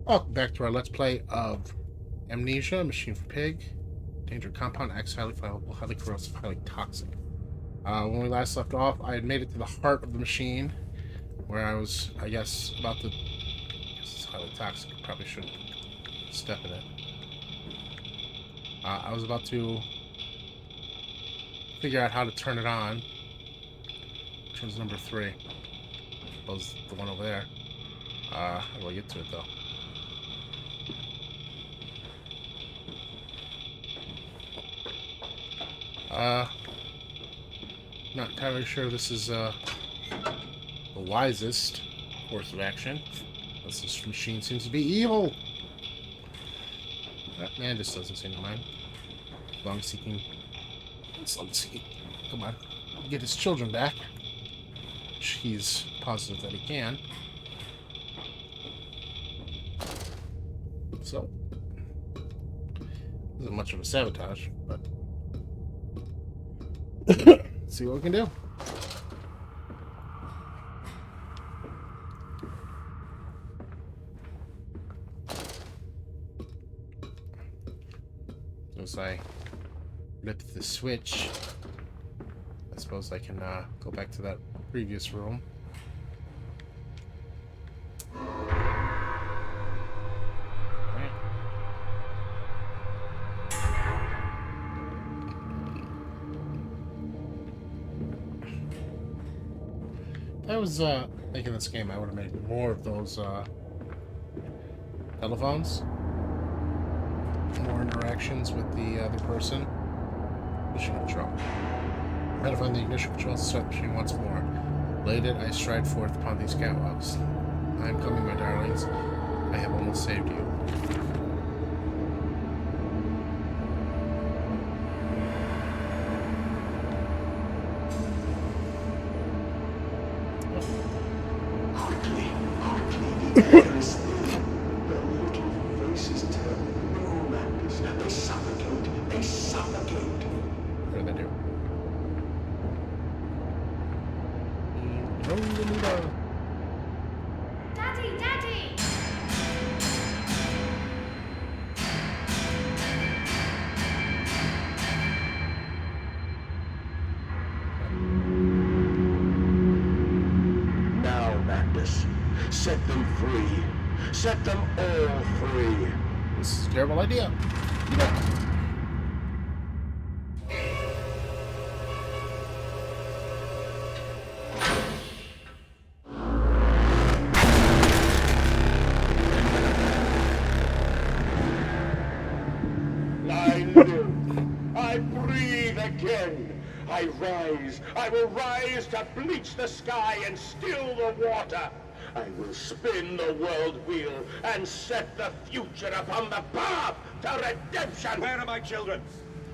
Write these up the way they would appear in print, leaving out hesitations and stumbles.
Welcome back to our Let's Play of Amnesia, Machine for Pig. Danger compound, X, highly flammable, highly corrosive, highly toxic. When we last left off, I had made it to the heart of the machine, where I was, I guess, about to... I guess it's highly toxic. Probably shouldn't step in it. I was about to figure out how to turn it on. Which one's number 3? Was the one over there. How do I get to it, though? Not entirely sure this is, the wisest course of action. This machine seems to be evil. That man just doesn't seem to mind. As long as he can... Come on. Get his children back. Which he's positive that he can. So... isn't much of a sabotage, but... let's see what we can do. So as I flip the switch, I suppose I can go back to that previous room. Alright. If I was making this game, I would have made more of those telephones. More interactions with the other person. Mission control. Try to find the ignition controls to start the machine once more. Elated, I stride forth upon these catwalks. I am coming, my darlings. I have almost saved you. Quickly, there is the little faces turn. No madness. They suffocate. They suffocate. What do they do? Throw the needle. Daddy, Daddy! Now, madness. Set them free. Set them all free. This is a terrible idea. I live. I breathe again. I rise. I will rise to bleach the sky and still the water. I will spin the world wheel and set the future upon the path to redemption. Where are my children?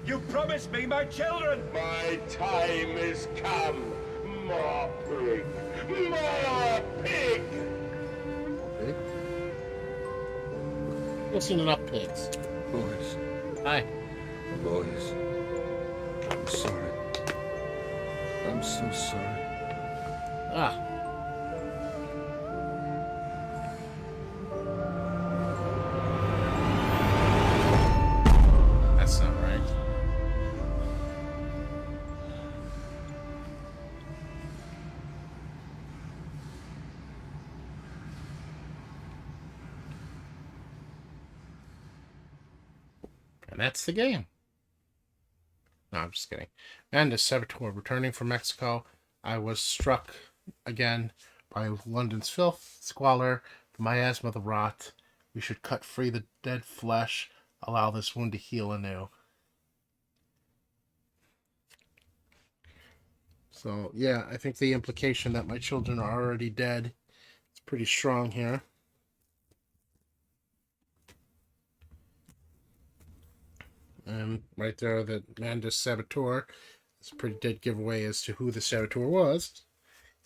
You promised me my children! My time is come. More pig. More pig. Pig? You've seen enough pigs. Boys, Hi. boys, I'm sorry. I'm so sorry. Ah. That's not right. And that's the game. No, I'm just kidding. And as Saboteur returning from Mexico, I was struck again by London's filth, squalor, the miasma, the rot. We should cut free the dead flesh, allow this wound to heal anew. So, yeah, I think the implication that my children are already dead is pretty strong here. And right there, the Mandus Saboteur is a pretty dead giveaway as to who the Saboteur was.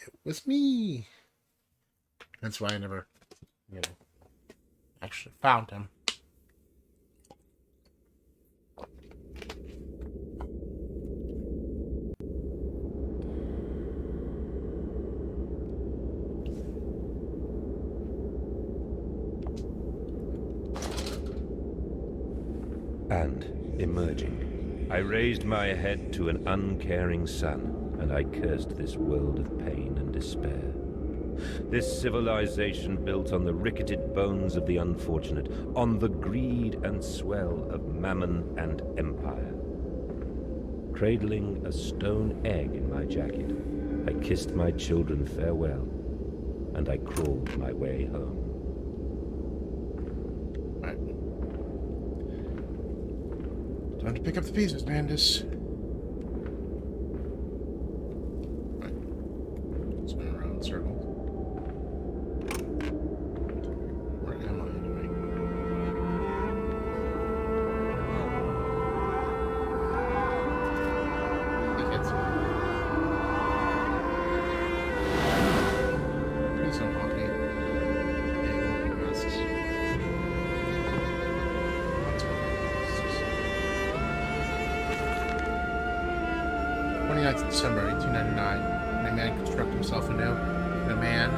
It was me. That's why I never, actually found him. and emerging. I raised my head to an uncaring sun, and I cursed this world of pain and despair. This civilization built on the ricketed bones of the unfortunate, on the greed and swell of mammon and empire. Cradling a stone egg in my jacket, I kissed my children farewell, and I crawled my way home. Right. Time to pick up the pieces, Mandus. Right. Spin around in circles. Where am I anyway? I can't see. Please don't haunt me. Yeah, looking masks. 29th of December, 1899, and a man constructed himself anew. And a man,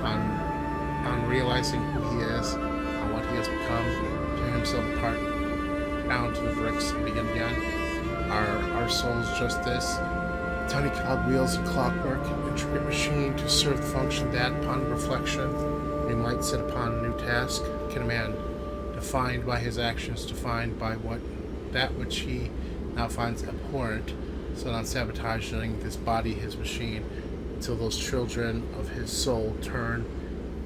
on realizing who he is, on what he has become, tear himself apart, down to the bricks, and begin again. Our souls just this, tiny cogwheels and clockwork, an intricate machine to serve the function that, upon reflection, we might set upon a new task. Can a man, defined by his actions, defined by that which he now finds abhorrent, set on sabotaging this body, his machine, until those children of his soul turn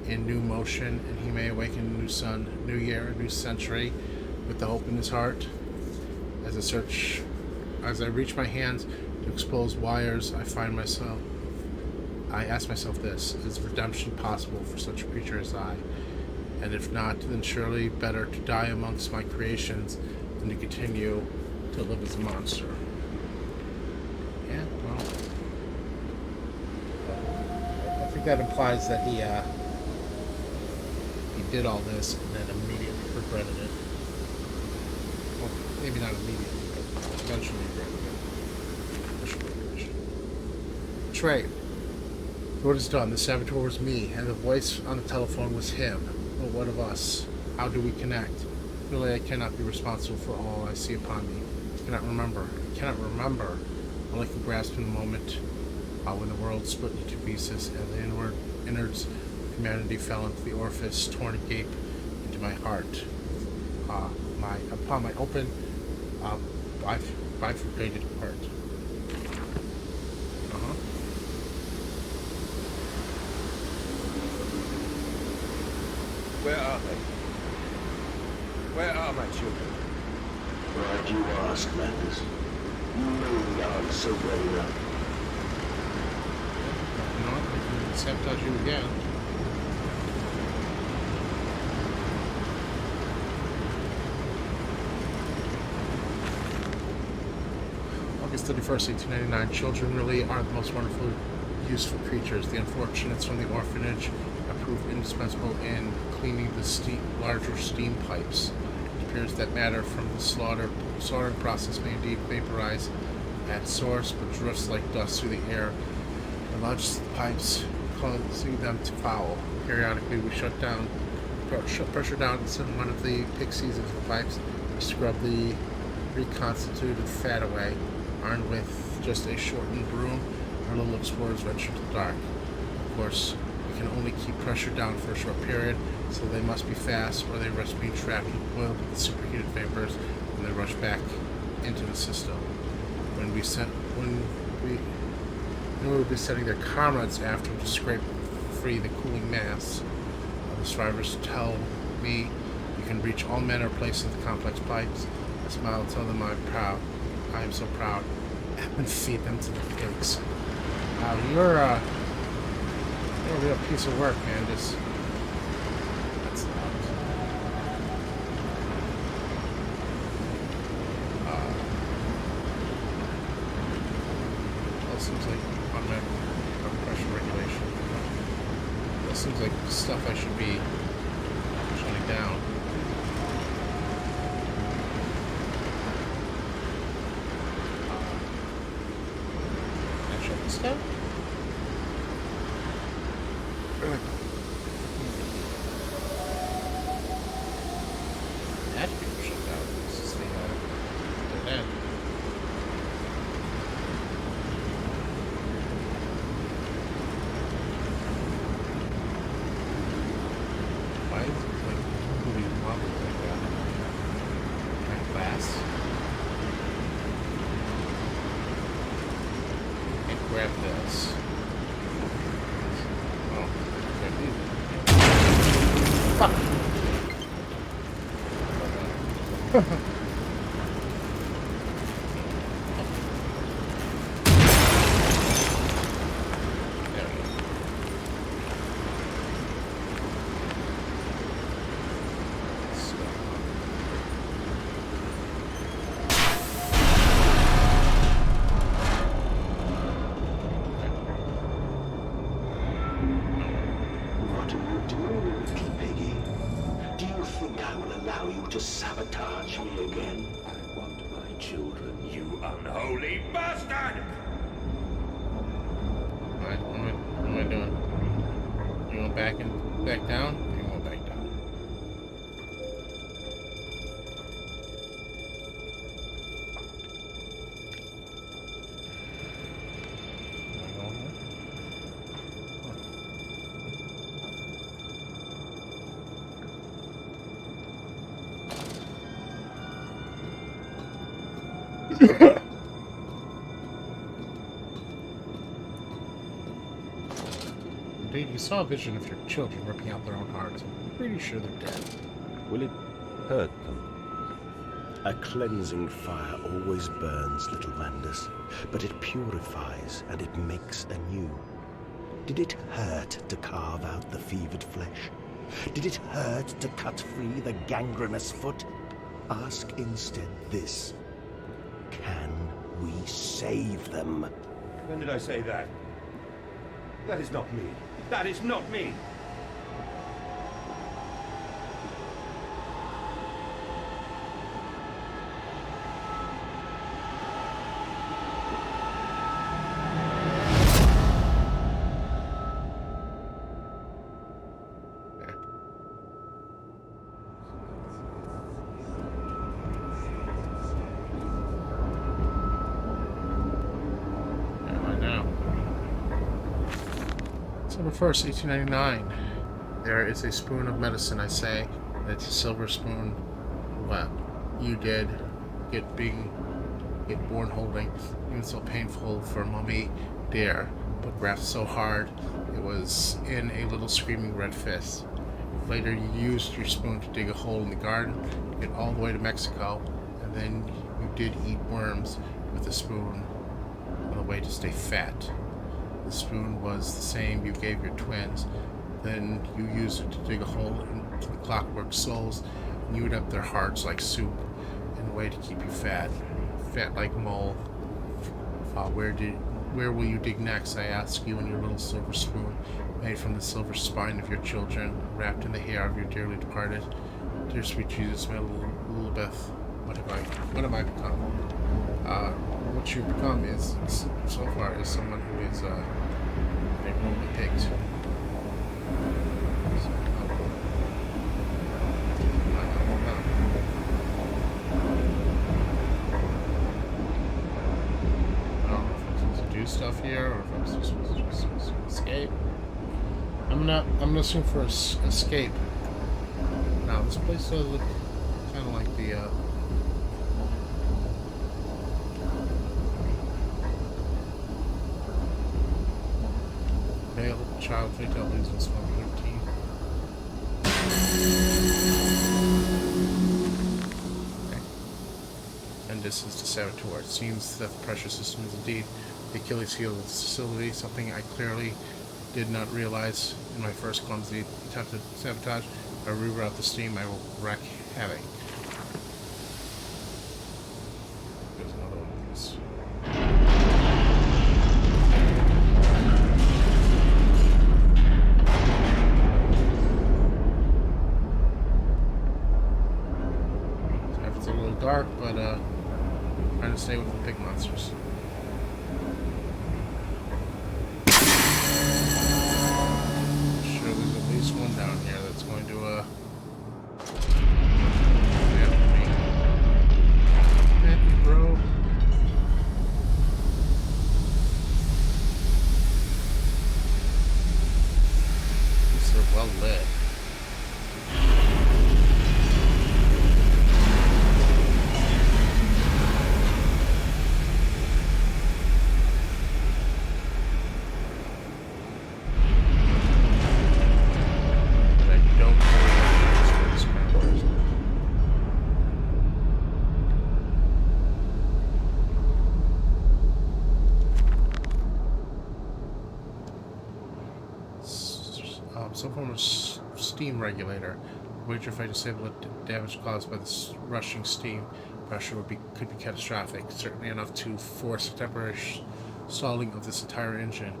in new motion, and he may awaken a new sun, new year, a new century, with the hope in his heart. As I reach my hands to expose wires, I ask myself this: is redemption possible for such a creature as I? And if not, then surely better to die amongst my creations than to continue to live as a monster. Yeah, well, I think that implies that he did all this and then immediately regretted it. Well, maybe not immediately, but eventually regretted it. Trey, what is done? The saboteur was me, and the voice on the telephone was him. But what of us? How do we connect? Really, I cannot be responsible for all I see upon me. I cannot remember. All I can grasp in the moment when the world split into two pieces and the innards of humanity fell into the orifice, torn agape into my heart. Upon my open, bifurcated heart. Where are they? Where are my children? Why'd you ask, Mandus? You know the answer well enough. No, I can sabotage you again. August 31st, 1899. Children really are the most wonderful, useful creatures. The unfortunates from the orphanage have proved indispensable in cleaning the larger steam pipes. It appears that matter from the slaughtering process may indeed vaporize at source, but drifts like dust through the air and lodges the pipes, causing them to foul. Periodically, we shut pressure down and send one of the pixies into the pipes to scrub the reconstituted fat away. Armed with just a shortened broom, our little explorers venture into the dark. Of course, we can only keep pressure down for a short period, so they must be fast, or they risk being trapped and boiled with the superheated vapors when they rush back into the system. When we will be sending their comrades after to scrape free the cooling mass. The survivors tell me you can reach all manner of places in the complex pipes. I smile and tell them I am so proud. And feed them to the pigs. You're a real piece of work, man. That's loud. Well, it seems like automatic pressure regulation. That seems like stuff I should be shutting down. Stuff? That should be shut down. This is the What are you doing, little piggy? Do you think I will allow you to sabotage me again? I want my children, you unholy bastard! Alright, what am I doing? You going back down? Or you going back down? Am I going here? Indeed, you saw a vision of your children ripping out their own hearts. I'm pretty sure they're dead. Will it hurt them? A cleansing fire always burns, little Mandus, but it purifies and it makes anew. Did it hurt to carve out the fevered flesh? Did it hurt to cut free the gangrenous foot? Ask instead this. Can we save them? When did I say that? That is not me. That is not me! December 1st, 1899. There is a spoon of medicine, I say. It's a silver spoon. What you did get born holding, even so painful for Mummy dear, but grasped so hard it was in a little screaming red fist. Later you used your spoon to dig a hole in the garden, to get all the way to Mexico, and then you did eat worms with the spoon on the way to stay fat. The spoon was the same you gave your twins. Then you used it to dig a hole into the clockwork souls and you ate up their hearts like soup in a way to keep you fat. Fat like mole. Where will you dig next, I ask you, in your little silver spoon, made from the silver spine of your children, wrapped in the hair of your dearly departed. Dear sweet Jesus, my little Beth, what have I become? What you've become is, so far, is someone who is a lonely pig. So, I don't know if I'm supposed to do stuff here or if I'm supposed to escape. I'm gonna assume for escape. Now this place does look kind of like the male child fatalities in Swamp 13. Okay. And this is the saboteur. It seems that the pressure system is indeed the Achilles heel of the facility, something I clearly did not realize in my first clumsy attempted sabotage. If I reroute the steam, I will wreak havoc. There's another one of these. It's a little dark, but trying to stay with the big monsters. Sure, there's at least one down here that's going to bro. These are well lit. steam regulator. Wager if I disable the damage caused by this rushing steam pressure could be catastrophic. Certainly enough to force a temporary stalling of this entire engine.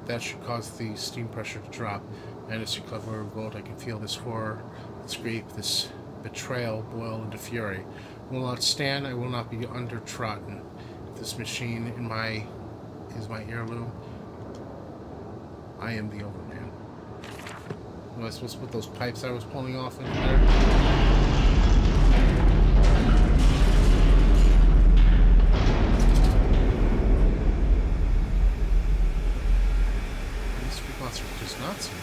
That should cause the steam pressure to drop. And as you clever revolt, I can feel this horror, this grief, this betrayal boil into fury. I will not stand, I will not be undertrodden. If this machine is my heirloom, I am the Overman. Am I supposed to put those pipes I was pulling off in there? This big monster does not seem to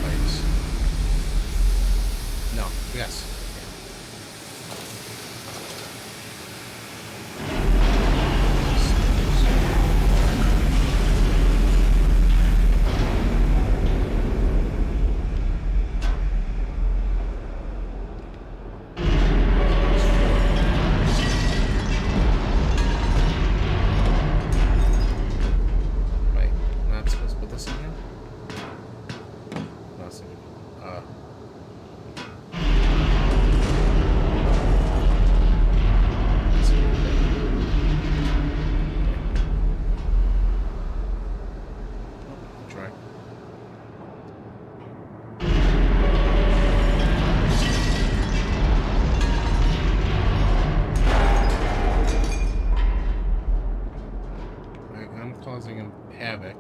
pipes. No, yes. Wait, not supposed to put this in here? No, it's in here. It's in here. I'll try. I'm causing him havoc.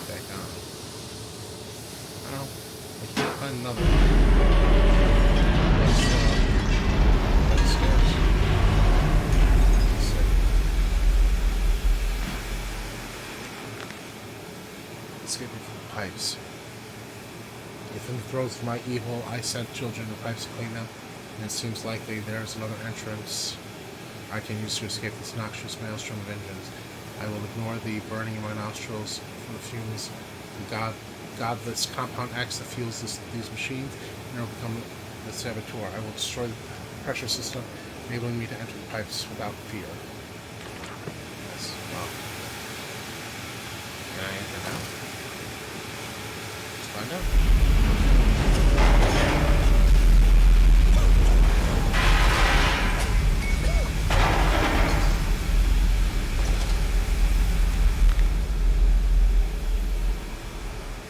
Back on. Oh, I can't find another one. Let's stairs. Let's see. Escaping from the pipes. If in the throes of my evil, I sent children to pipes to clean them, and it seems likely there's another entrance I can use to escape this noxious maelstrom of engines. I will ignore the burning in my nostrils from the fumes, the godless Compound X that fuels these machines, and I will become the saboteur. I will destroy the pressure system, enabling me to enter the pipes without fear. Yes, well. Can I enter now? Let's find out.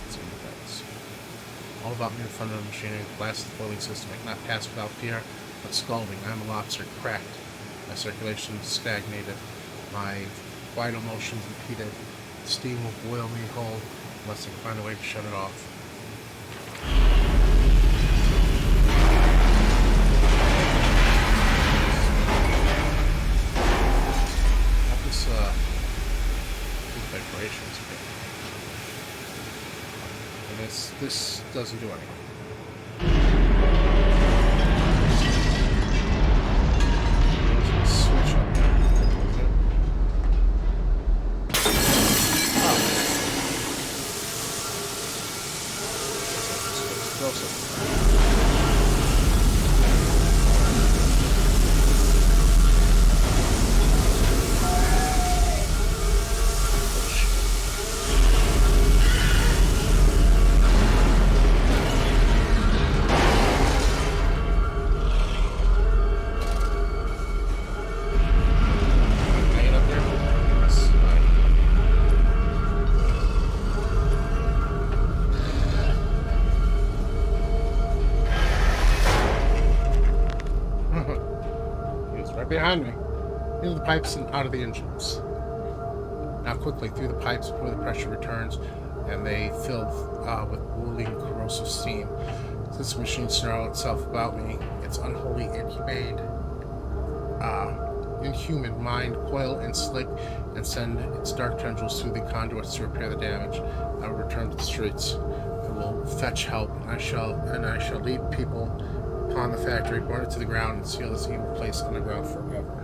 Let's see what that is. All about me in front of the machinery, the blast of the boiling system. I cannot pass without fear, but scalding. I am a lobster, cracked. My circulation stagnated. My vital motions impeded. The steam will boil me whole unless I can find a way to shut it off. What this these vibrations again. And this doesn't do anything. There's a switch on there. Behind me, into the pipes and out of the engines. Now quickly through the pipes before the pressure returns, and they fill with boiling corrosive steam. Since the machine snarl itself about me, its unholy, inhuman mind coil and slick and send its dark tendrils through the conduits to repair the damage. I will return to the streets. I will fetch help, and I shall lead people upon the factory, burn it to the ground, and seal this evil place underground forever.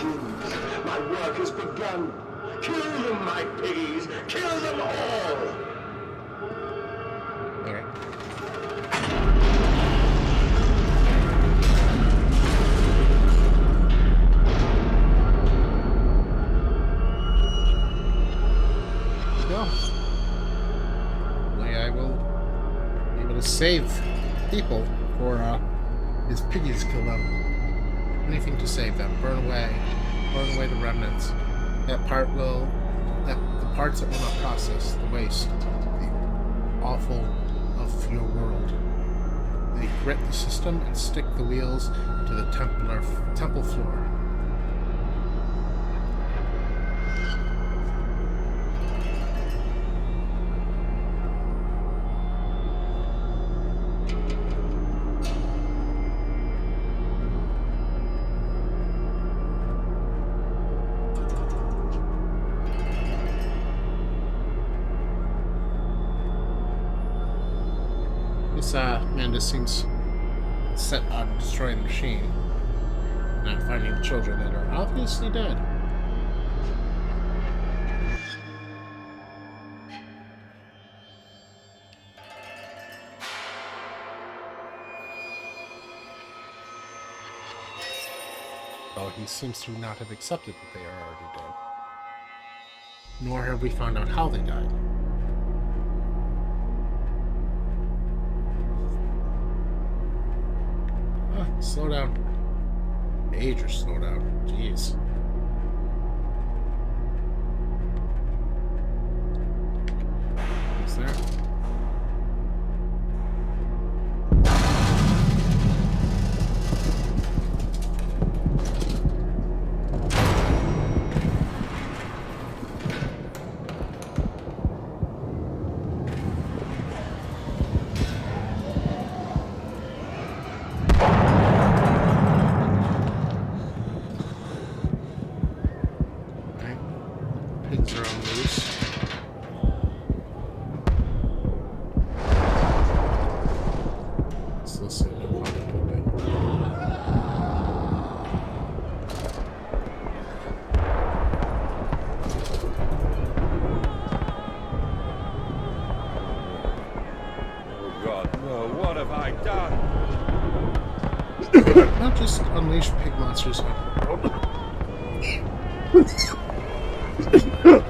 begins. My work has begun. Kill them, my piggies! Kill them all! Alright. Go. Hopefully I will be able to save people before his piggies kill them. Anything to save them. Burn away the remnants. The parts that will not process, the waste, the awful of your world. They grit the system and stick the wheels to the temple floor. Amanda seems set on destroying the machine, not finding the children that are obviously dead. Though he seems to not have accepted that they are already dead. Nor have we found out how they died. Slow down. Major slow down. Jeez. What's there? Pigs are on loose. Let's listen to what it will be. Oh God, no, what have I done? Not just unleash pig monsters on the world.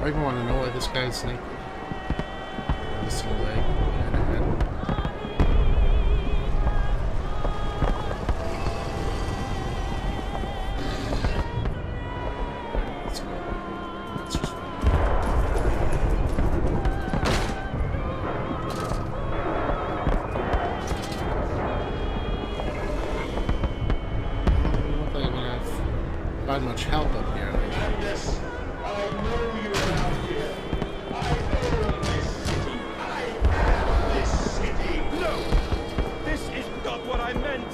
I even want to know why this guy's naked. Missing a leg and a head. Let's go. That's just fine. I don't look like I'm gonna find much help up here. Madness! I know you around here. I own this city. I am this city. No! This is not what I meant!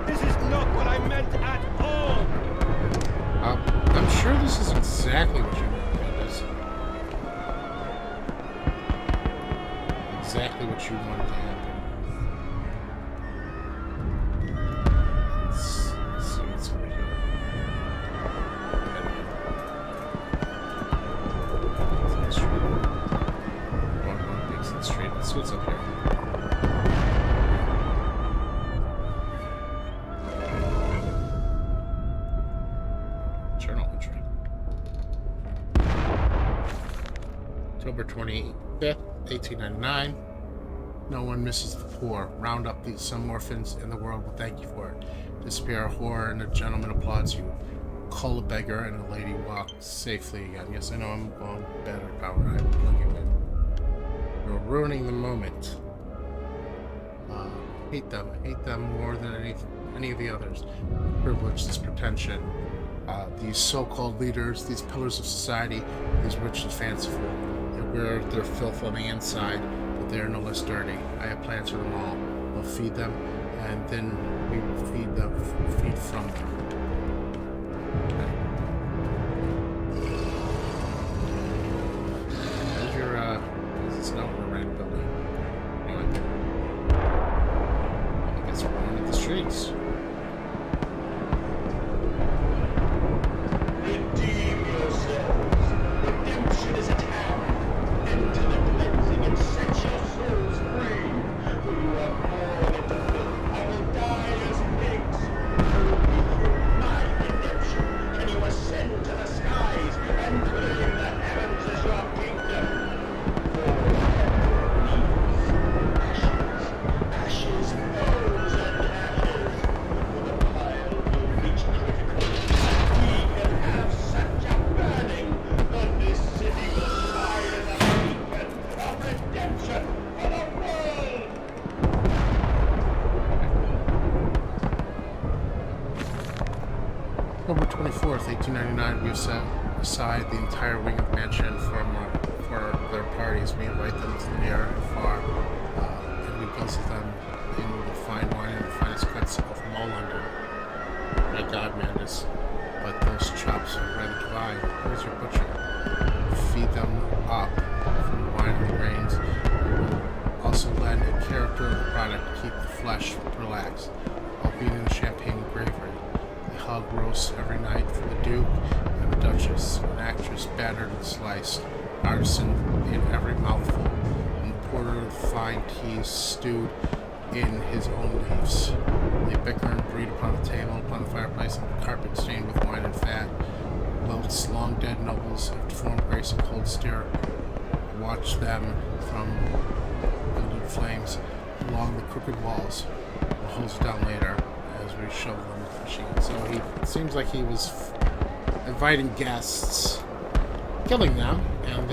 This is not what I meant at all! I'm sure this is exactly what you want, Candace. Exactly what you wanted to happen. Let's see what's over here. Dixon Street. One Dixon Street. Let's see what's up here. Journal entry. October 25th, 1899. No one misses the poor. Round up some orphans in the world will thank you for it. Disappear a whore and a gentleman applauds you. Call a beggar and a lady walks safely again. Yes, I know I'm going better power. I'm plugging in. You're ruining the moment. Hate them. Hate them more than any of the others. Privilege, this pretension. These so-called leaders, these pillars of society, these rich and fanciful. They wear their filth on the inside, but they are no less dirty. I have plans for them all. We'll feed them, and then we will feed from them. There's your, it's not a random building. Anyway. I guess we're going to the streets. we've set aside the entire wing of the mansion for their parties. We invite them to the near and far, and we guzzle them in the fine wine and the finest cuts from all London. My God, Mandus, but those chops are rather divine. Where's your butcher? Feed them up from the wine and the grains. We will also lend a character of the product to keep the flesh relaxed, albeit in champagne and gravery. A hog roast every night for the Duke and the Duchess, an actress battered and sliced, artisan in every mouthful, and the porter of fine teas stewed in his own leaves. They bicker and breed upon the table, upon the fireplace, and the carpet stained with wine and fat. Whilst long dead nobles of deformed grace and cold stare watch them from gilded flames along the crooked walls. We'll hose it down later as we shovel them with the machine. So it seems like he was inviting guests, killing them, and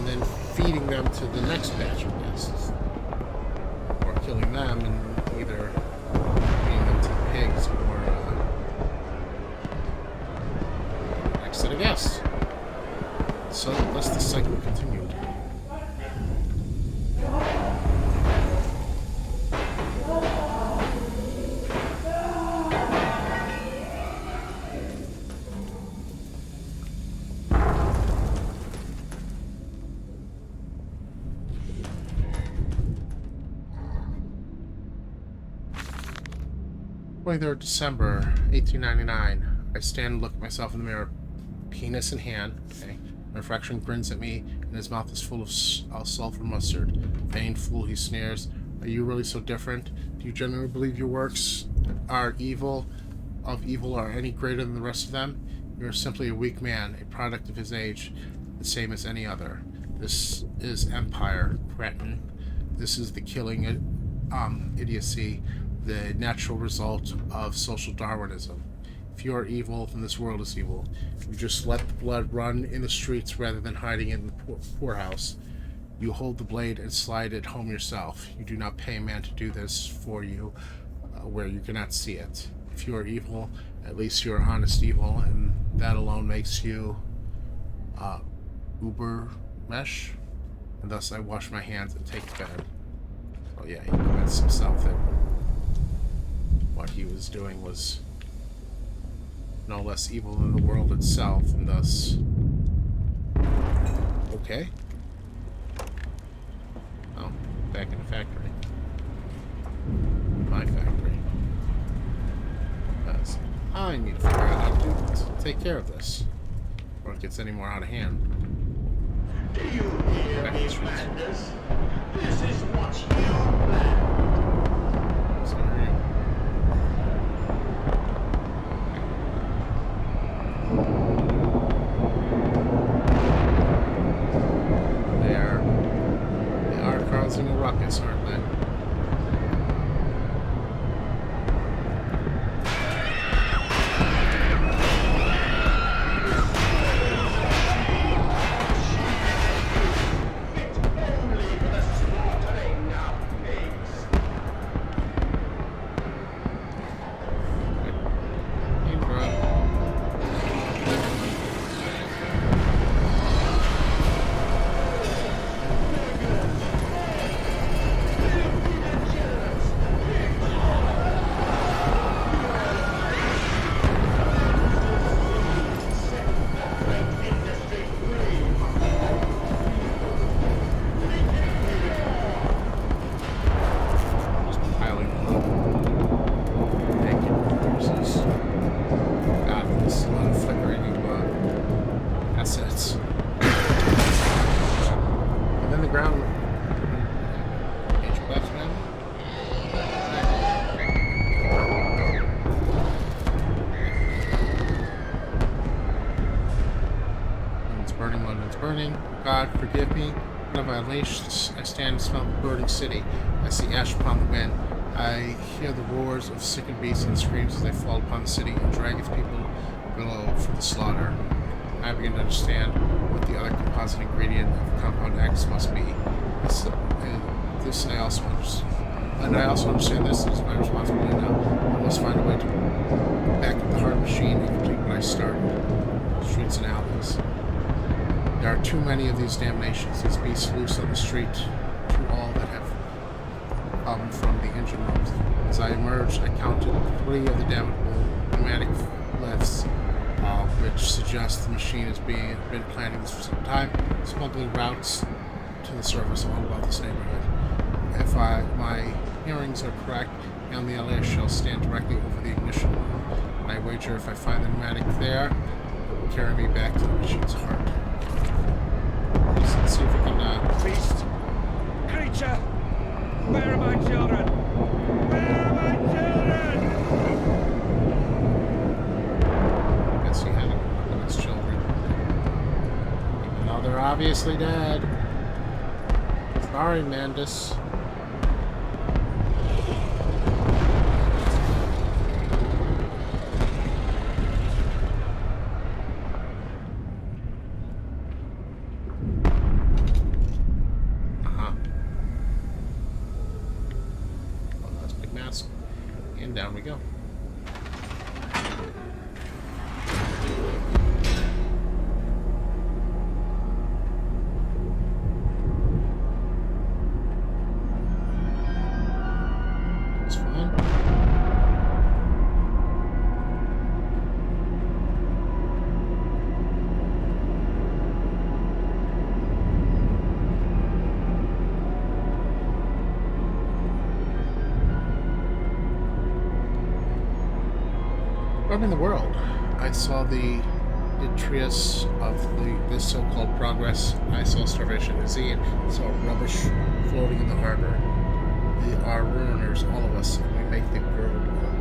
then feeding them to the next batch of guests, or killing them and either feeding them to the pigs or next set of guests. So thus the cycle continued. December 1899. I stand and look at myself in the mirror, penis in hand. Okay. My reflection grins at me, and his mouth is full of sulfur mustard. Vain fool, he sneers. Are you really so different? Do you genuinely believe your works are evil, are any greater than the rest of them? You are simply a weak man, a product of his age, the same as any other. This is empire, cretin. This is the killing idiocy, the natural result of social Darwinism. If you are evil, then this world is evil. You just let the blood run in the streets rather than hiding it in the poorhouse. You hold the blade and slide it home yourself. You do not pay a man to do this for you where you cannot see it. If you are evil, at least you are honest evil, and that alone makes you uber mesh. And thus I wash my hands and take to bed. Oh yeah, he convinced himself that what he was doing was no less evil than the world itself, and thus... Okay. Oh, back in the factory. My factory. Because I need to figure out how to take care of this before it gets any more out of hand. Do you hear me, Madness? This is what you planned. Sorry. They are causing a ruckus, aren't they? God, forgive me. What have I unleashed? I stand and smell the burning city. I see ash upon the wind. I hear the roars of sickened beasts and screams as they fall upon the city and drag its people below for the slaughter. I begin to understand what the other composite ingredient of compound X must be. This I also understand. And I also understand this is my responsibility now. I must find a way to back up the heart machine and complete what I started. Streets and alleys. There are too many of these damnations, these beasts loose on the street, to all that have come from the engine rooms. As I emerged, I counted 3 of the damnable pneumatic lifts, which suggests the machine has been planning this for some time, smuggling routes to the surface all about this neighborhood. If my hearings are correct, the Amnesia shall stand directly over the ignition room, and I wager if I find the pneumatic there, it will carry me back to the machine's heart. Let's see if we can, Beast! Creature! Where are my children? Where are my children? I guess he had his children. Even though they're obviously dead. Sorry, Mandus. And down we go. It's fun. In the world, I saw the detritus of this so-called progress. I saw starvation and disease. I saw rubbish floating in the harbor. We are ruiners, all of us, and we make the world clean.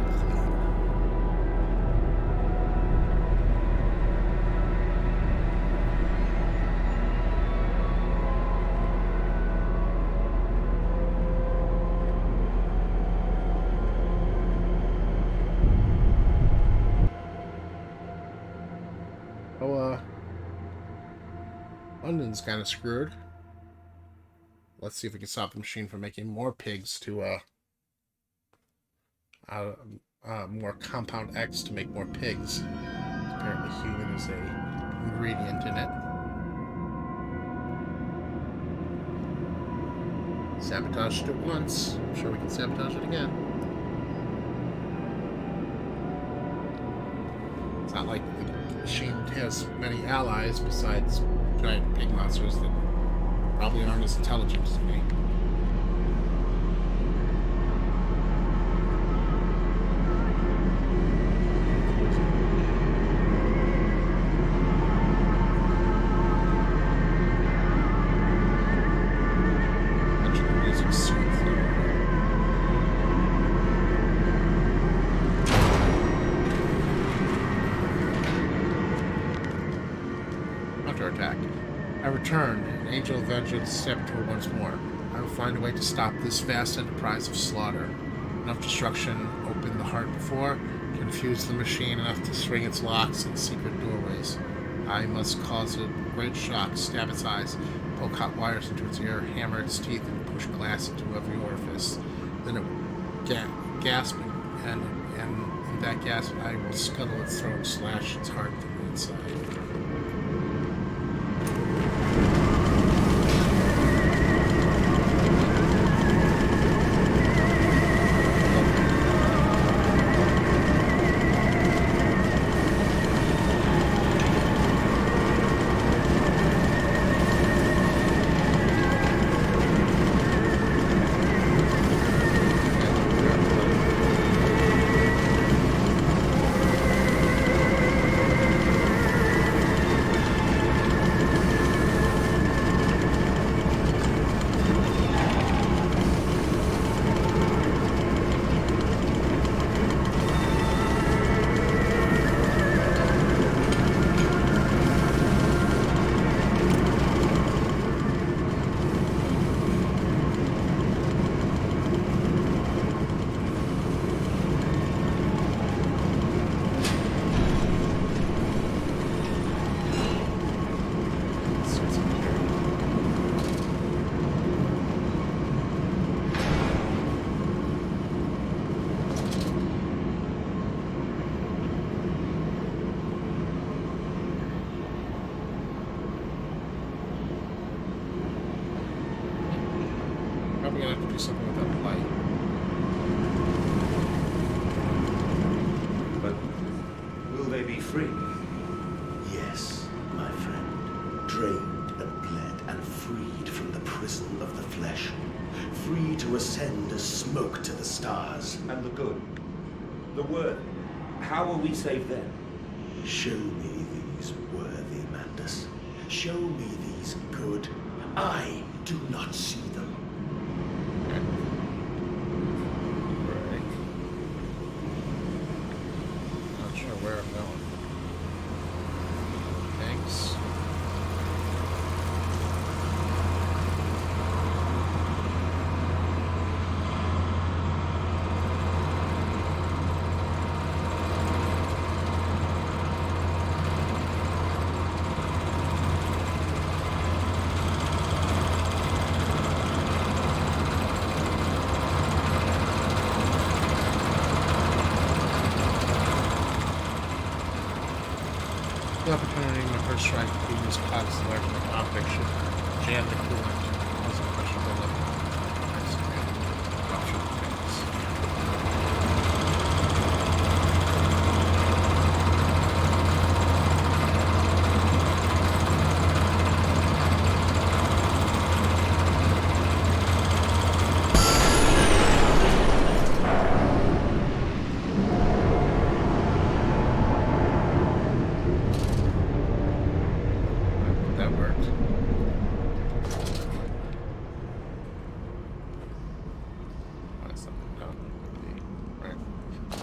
London's kind of screwed. Let's see if we can stop the machine from making more pigs to, more compound X to make more pigs. Apparently human is a ingredient in it. Sabotaged it once. I'm sure we can sabotage it again. It's not like the machine has many allies besides giant pig monsters that probably aren't as intelligent as me. Actually, the music's soothing. Attack. I return, an angel of vengeance saboteur once more. I will find a way to stop this vast enterprise of slaughter. Enough destruction opened the heart before, confuse the machine enough to swing its locks and secret doorways. I must cause a great shock, stab its eyes, poke hot wires into its ear, hammer its teeth, and push glass into every orifice. Then it will gasp, and in that gasp I will scuttle its throat and slash its heart from the inside. the stars. And the good. The worthy. How will we save them? Show me these worthy, Mandus. Show me these good. I do not see them. Right. Not sure where I'm going. Thanks. The opportunity in my first strike to use clouds to learn from the object should jam the coolant. Also questionable level. Nice, okay. Option things. That worked. Oh, that's something done. Right.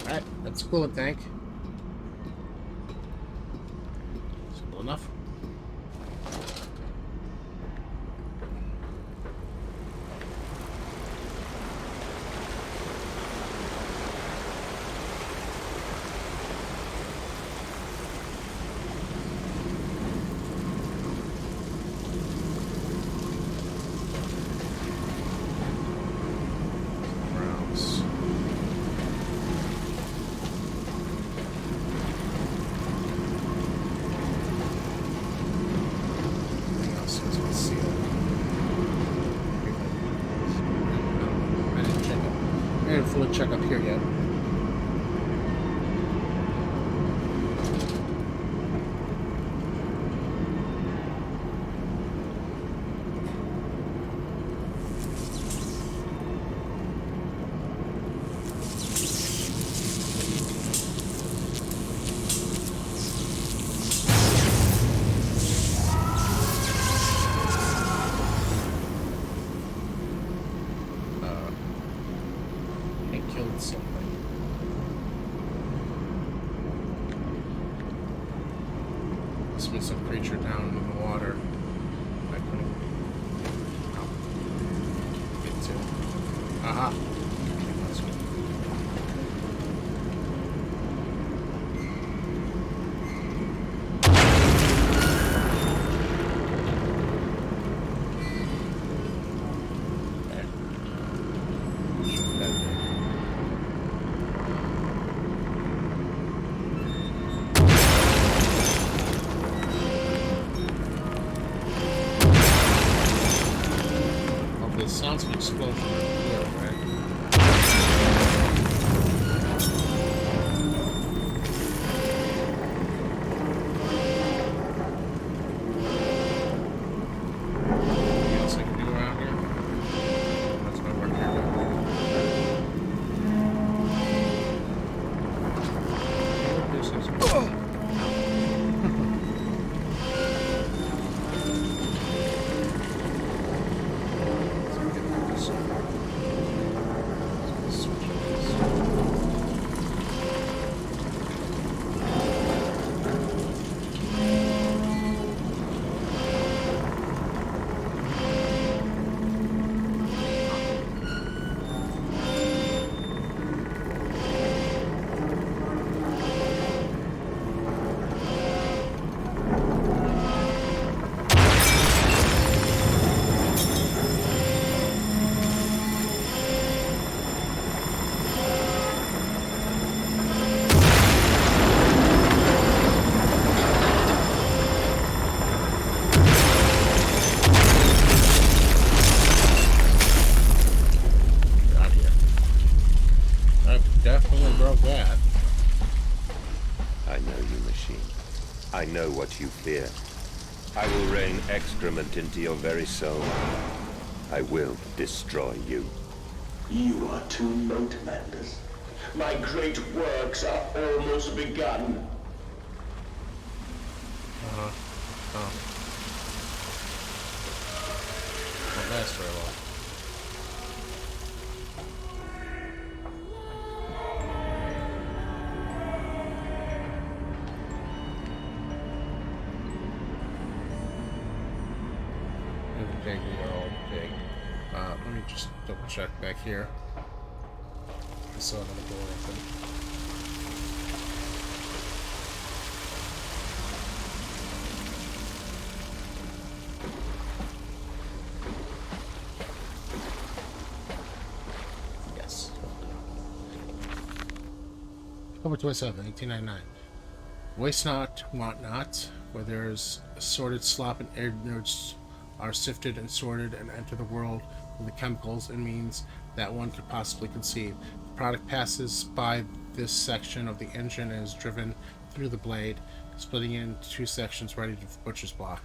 Alright, that's a coolant tank. Simple enough. Browns. Anything else that's been sealed? I didn't check it. I didn't fully check up here yet. I killed something. Must be some creature down in the water. I couldn't get to. Aha! That's good. Okay. Shoot that thing. Oh, this sounds like an explosion right there, right? Anything else I can do around here? That's my work here. This is Out here. I definitely broke that. I know you, machine. I know what you fear. I will rain excrement into your very soul. I will destroy you. You are too late, Mandus. My great works are almost begun. Won't last very long. Big, we are all big. Let me just double check back here. I saw another door open. Yes. October 27, 1899. Waste not, want not, where there is assorted slop and ignorance are sifted and sorted and enter the world with the chemicals and means that one could possibly conceive. The product passes by this section of the engine and is driven through the blade, splitting it into two sections ready for butcher's block.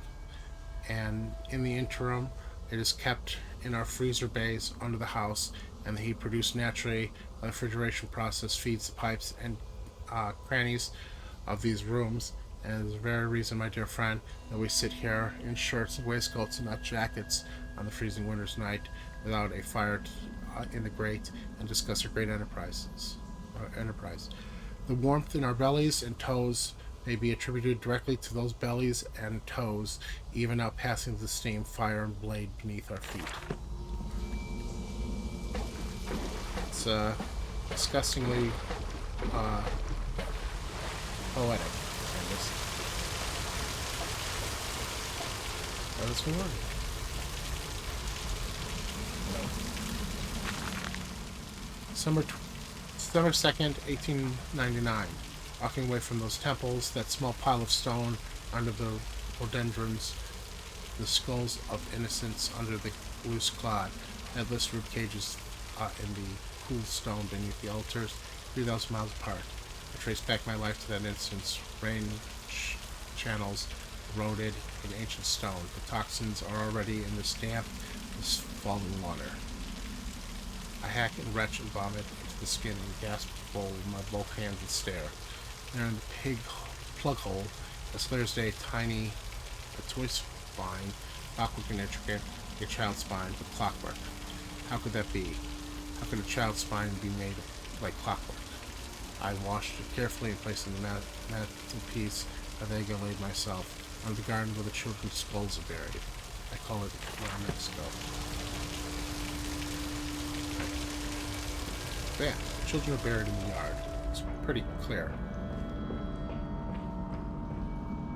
And in the interim, it is kept in our freezer bays under the house, and the heat produced naturally by the refrigeration process feeds the pipes and crannies of these rooms. And is the very reason, my dear friend, that we sit here in shirts and waistcoats and not jackets on the freezing winter's night without a fire in the grate and discuss our great enterprise. The warmth in our bellies and toes may be attributed directly to those bellies and toes, even out passing the steam, fire, and blade beneath our feet. It's disgustingly poetic. That's the word. December 2nd, 1899. Walking away from those temples, that small pile of stone under the rhododendrons, the skulls of innocents under the loose clod, headless rib cages in the cool stone beneath the altars, 3,000 miles apart. I trace back my life to that instance. Rain channels eroded in ancient stone. The toxins are already in this damp, this falling water. I hack and retch and vomit into the skin and gasp bowl with my both hands and stare. There in the pig plug hole, as clear as day, tiny, a toy spine, awkward and intricate, like a child's spine, but clockwork. How could that be? How could a child's spine be made like clockwork? I washed it carefully and placed in the mantelpiece. I then laid myself on the garden where the children's skulls are buried. I call it Mexico. Yeah, the children are buried in the yard. It's pretty clear.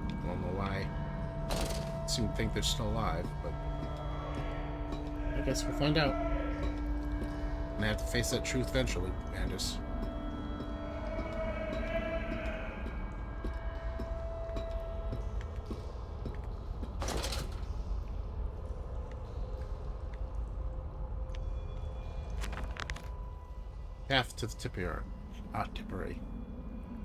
I don't know why I seem to think they're still alive, but I guess we'll find out. And I have to face that truth eventually, Mandus. Path to the tippery.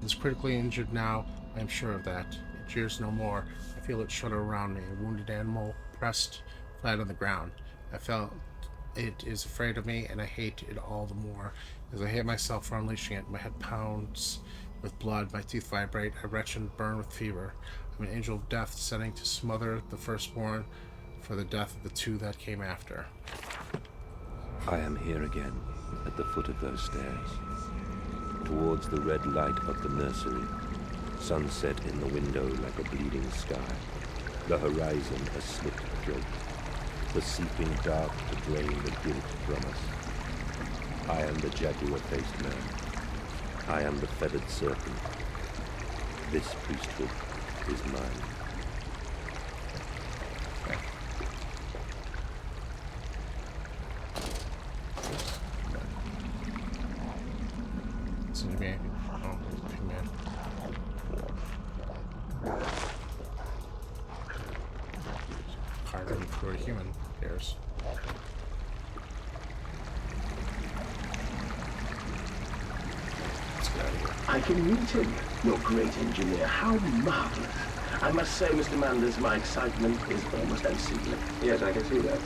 It is critically injured now, I am sure of that. It jeers no more. I feel it shudder around me, a wounded animal pressed flat on the ground. I felt it is afraid of me, and I hate it all the more, as I hate myself for unleashing it. My head pounds with blood, my teeth vibrate, I retch and burn with fever. I'm an angel of death, setting to smother the firstborn for the death of the two that came after. I am here again, at the foot of those stairs, towards the red light of the nursery, sunset in the window like a bleeding sky, the horizon a slit throat, the seeping dark to drain the guilt from us. I am the jaguar-faced man. I am the feathered serpent. This priesthood is mine. Seems to be pigman. Harder for a human. Cares. Let's get out of here. I can meet him, your great engineer. How marvelous. I must say, Mr. Manders, my excitement is almost unseemly. Yes, I can see that.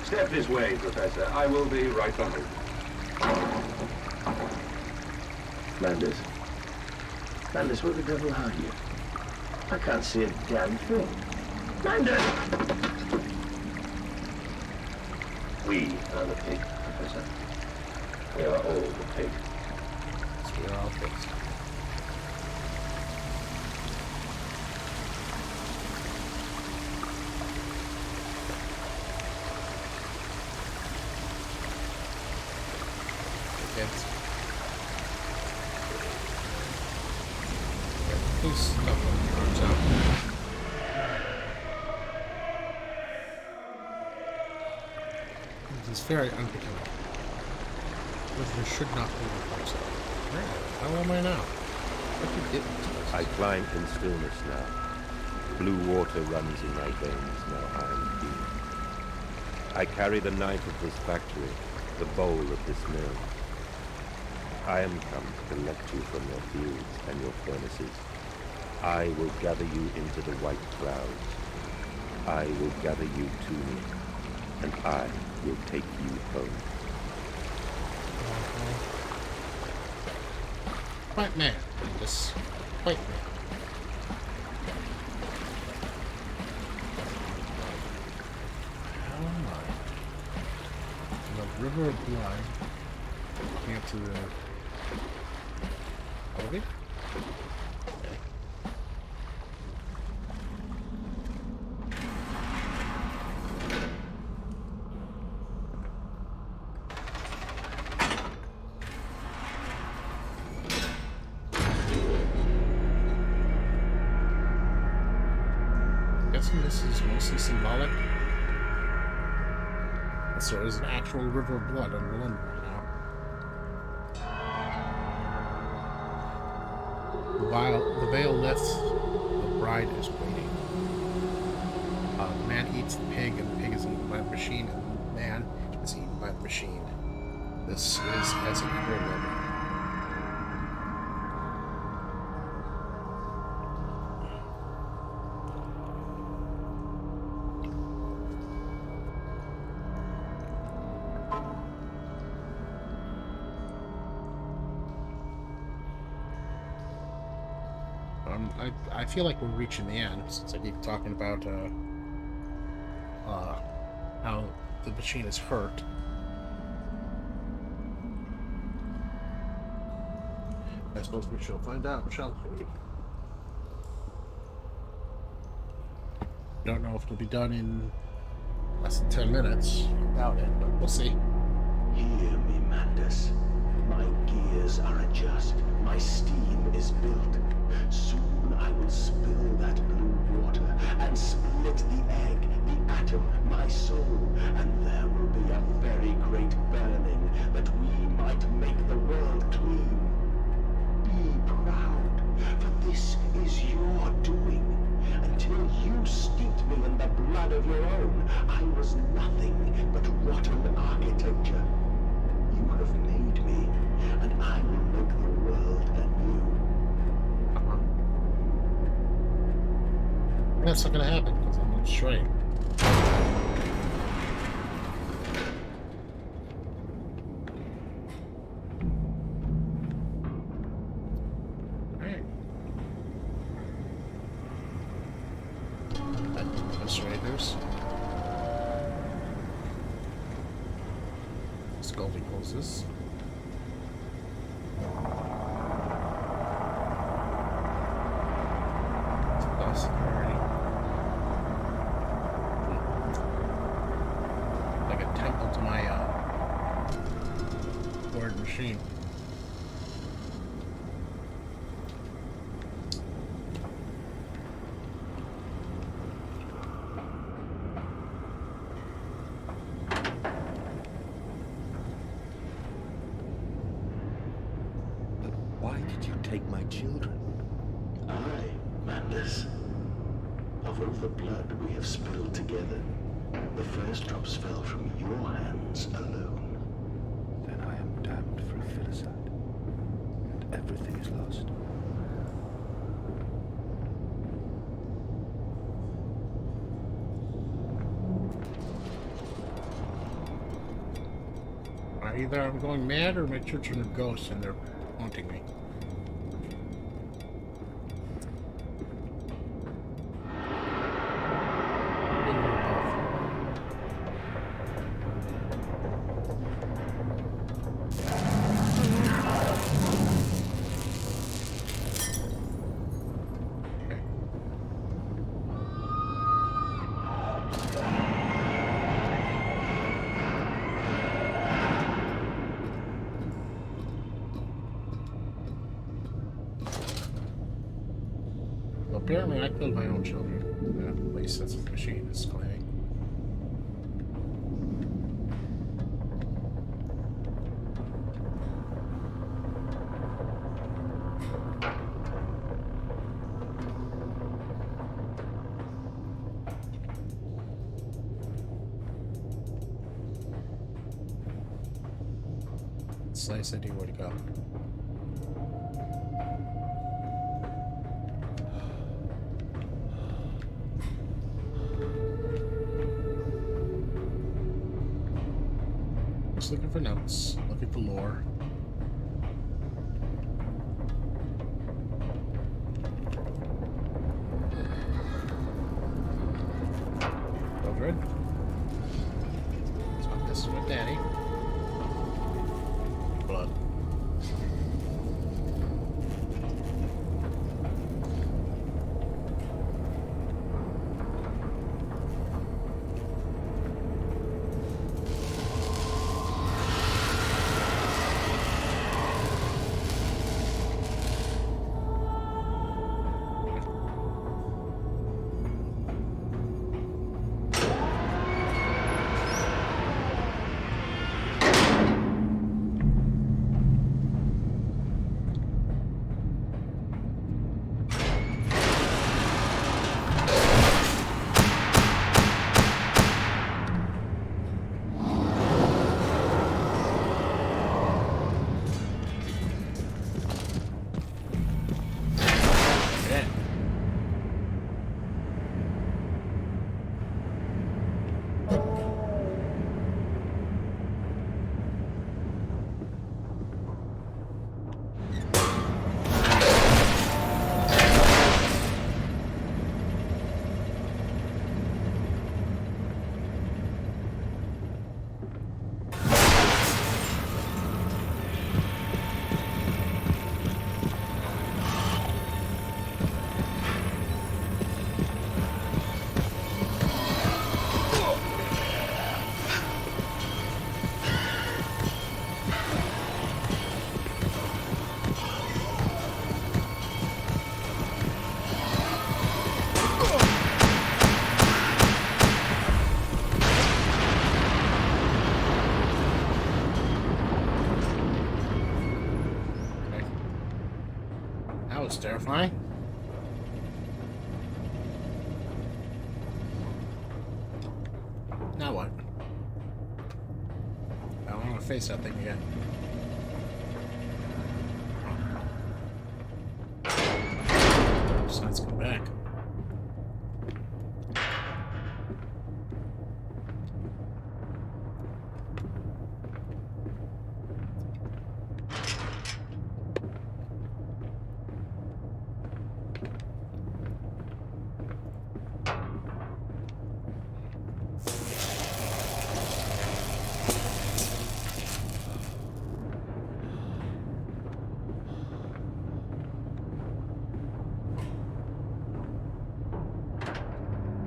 Step this way, Professor. I will be right behind you. Landis. Landis, where the devil are you? I can't see a damn thing. Landis! We are the pig, Professor. We are all the pig. So we're all fixed. Kids. Please stop putting your arms out. This is very unbecoming. There should not be your arms out. Where the hell am I now? What you did to us? I climb in stillness now. Blue water runs in my veins, now I am clean. I carry the knife of this factory, the bowl of this mill. I am come to collect you from your fields and your furnaces. I will gather you into the white clouds. I will gather you to me, and I will take you home. White man. This white man. How am I? The river of blood. Looking up to the elevator? Okay. Guessing this is mostly symbolic. So there's an actual river of blood under London right now. While the veil lifts, the bride is waiting. The man eats the pig, and the pig is eaten by the machine, and the man is eaten by the machine. This is as it will. I feel like we're reaching the end since I keep talking about how the machine is hurt. I suppose we shall find out, shall we? Don't know if it'll be done in less than 10 minutes. Doubt it, but we'll see. Hear me, Mandus. My gears are adjust. My steam is built. Soon I will spill that blue water and split the egg, the atom, my soul, and there will be a very great burning that we might make the world clean. Be proud, for this is your doing. Until you steeped me in the blood of your own, I was nothing but rotten architecture. You have made me, and I will make the world anew. That's not gonna happen because I'm not straight. Alright. Administrators. Sculpting hoses. Security. Like a temple to my board machine. But why did you take my children? I, Mandus. Of all the blood we have spilled together, the first drops fell from your hands alone. Then I am damned for a filicide, and everything is lost. Either I'm going mad or my children are ghosts and they're haunting me. apparently I killed my own children. At least that's what the machine is claiming. It's a nice idea where to go. Just looking for notes, looking for lore. Mildred. So this is with Daddy. Blood. That was terrifying. Now what? I don't want to face that thing again. So let's come back.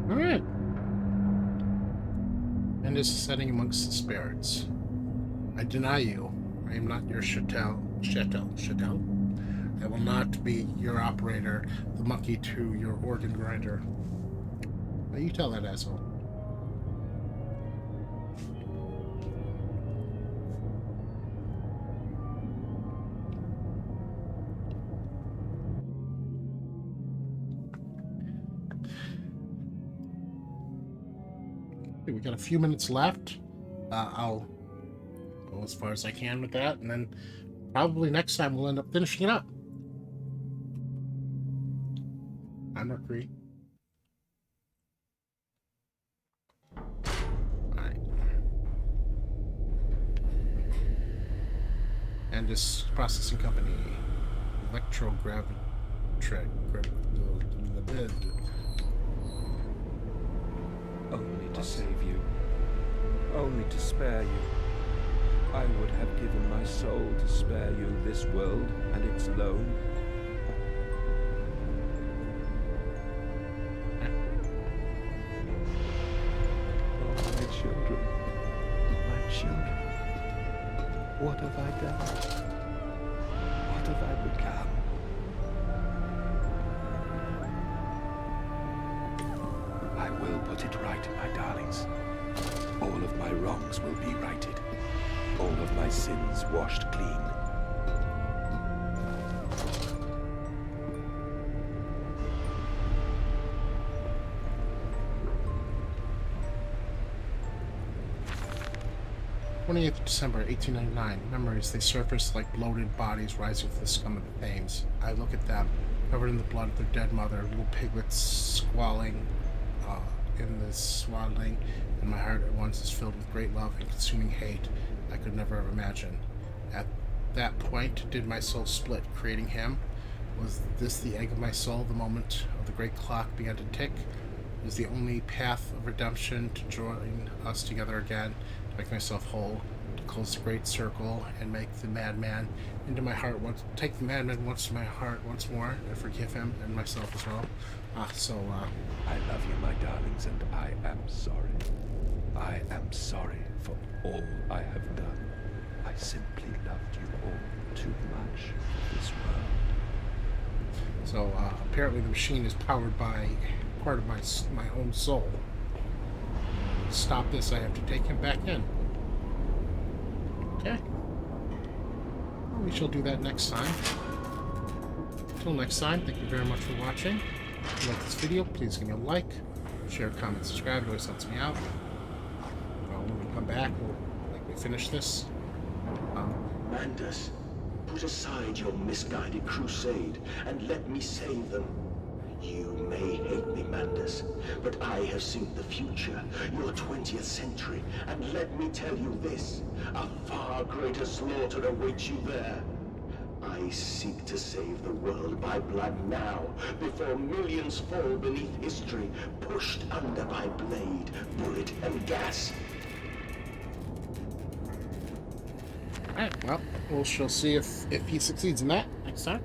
Alright. And is setting amongst the spirits. I deny you. I am not your chattel. I will not be your operator, the monkey to your organ grinder. Now you tell that asshole. Okay, we got a few minutes left. I'll go as far as I can with that, and then probably next time we'll end up finishing it up. I'm Mercury. Alright. And this processing company, Only to save you. Only to spare you. I would have given my soul to spare you this world and its loan. Oh, my children. My children. What have I done? What have I become? right, my darlings. All of my wrongs will be righted. All of my sins washed clean. December 1899. Memories, they surface like bloated bodies rising from the scum of the Thames. I look at them, covered in the blood of their dead mother, little piglets squalling in this swaddling, and my heart at once is filled with great love and consuming hate I could never have imagined. At that point, did my soul split, creating him? Was this the egg of my soul, the moment of the great clock began to tick? Is the only path of redemption to join us together again, to make myself whole, to close the great circle and make the madman into my heart once, take the madman once to my heart once more, and forgive him and myself as well. I love you, my darlings, and I am sorry. I am sorry for all I have done. I simply loved you all too much for this world. So apparently the machine is powered by part of my own soul. To stop this, I have to take him back in. Okay. Well, we shall do that next time. Until next time, thank you very much for watching. If you like this video, please give me a like, share, comment, subscribe. It always helps me out. When we come back, we'll finish this. Mandus, put aside your misguided crusade and let me save them. You may hate me, Mandus, but I have seen the future, your 20th century, and let me tell you this, a far greater slaughter awaits you there. I seek to save the world by blood now, before millions fall beneath history, pushed under by blade, bullet, and gas. Alright, well, we shall see if he succeeds in that next time.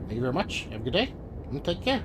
Thank you very much. Have a good day, and take care.